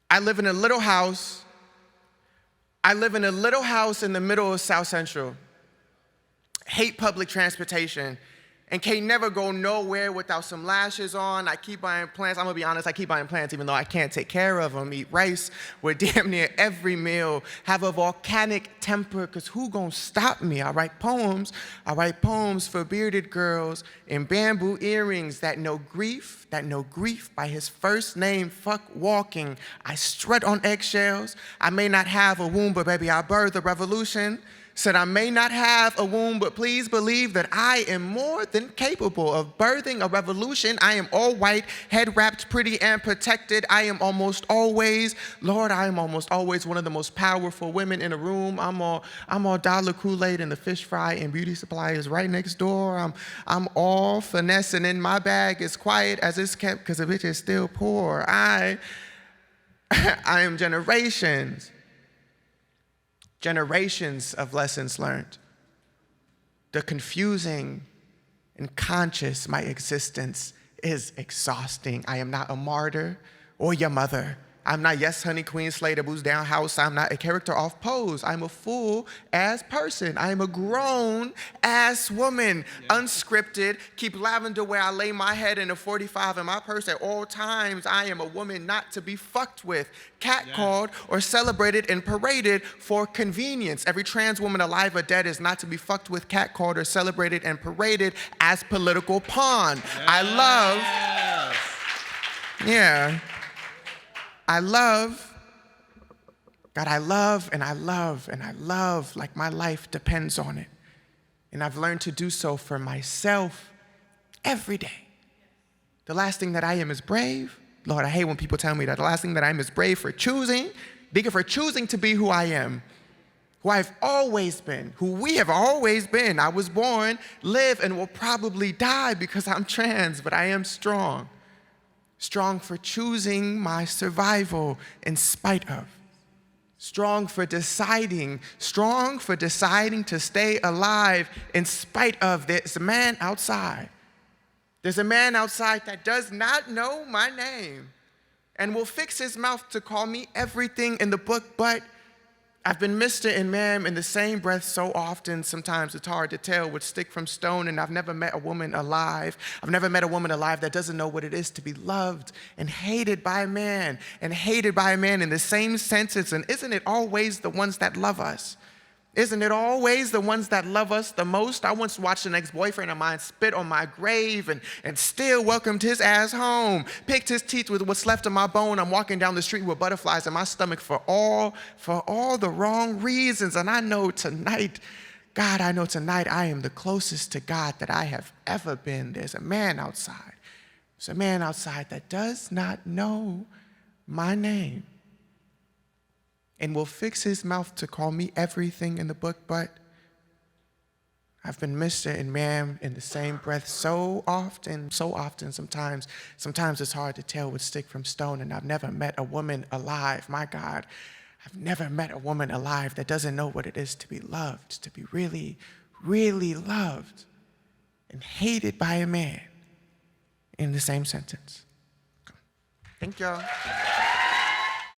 I live in a little house. I live in a little house in the middle of South Central. Hate public transportation. And can't never go nowhere without some lashes on. I keep buying plants. I'm gonna be honest, I keep buying plants even though I can't take care of them. Eat rice with damn near every meal. Have a volcanic temper, cause who gonna stop me? I write poems for bearded girls in bamboo earrings that know grief by his first name, fuck walking. I strut on eggshells. I may not have a womb, but baby, I birthed a revolution. Said I may not have a womb, but please believe that I am more than capable of birthing a revolution. I am all white, head wrapped, pretty and protected. I am almost always, Lord, I am almost always one of the most powerful women in a room. I'm all dollar Kool-Aid and the fish fry and beauty supply is right next door. I'm all finesse and in my bag is quiet as it's kept because the bitch is still poor. I am generations of lessons learned. The confusing and conscious my existence is exhausting. I am not a martyr or your mother. I'm not Yes Honey Queen Slater Boots Down House. I'm not a character off pose. I'm a full-ass person. I am a grown-ass woman, unscripted. Keep lavender where I lay my head in a 45 in my purse at all times. I am a woman not to be fucked with, catcalled, or celebrated and paraded for convenience. Every trans woman alive or dead is not to be fucked with, catcalled, or celebrated and paraded as political pawn. Yes. I love like my life depends on it. And I've learned to do so for myself every day. The last thing that I am is brave. Lord, I hate when people tell me that. The last thing that I am is brave for choosing to be who I am, who I've always been, who we have always been. I was born, live, and will probably die because I'm trans, but I am strong. Strong for choosing my survival in spite of. Strong for deciding to stay alive in spite of. There's a man outside. There's a man outside that does not know my name and will fix his mouth to call me everything in the book, but I've been Mr. and Ma'am in the same breath so often, sometimes it's hard to tell which stick from stone, and I've never met a woman alive. I've never met a woman alive that doesn't know what it is to be loved and hated by a man, in the same sentence. And isn't it always the ones that love us? Isn't it always the ones that love us the most? I once watched an ex-boyfriend of mine spit on my grave and still welcomed his ass home. Picked his teeth with what's left of my bone. I'm walking down the street with butterflies in my stomach for all the wrong reasons. And I know tonight I am the closest to God that I have ever been. There's a man outside. There's a man outside that does not know my name and will fix his mouth to call me everything in the book, but I've been Mr. and Ma'am in the same breath so often, sometimes it's hard to tell which stick from stone, and I've never met a woman alive, my God, I've never met a woman alive that doesn't know what it is to be loved, to be really, really loved and hated by a man in the same sentence. Thank y'all.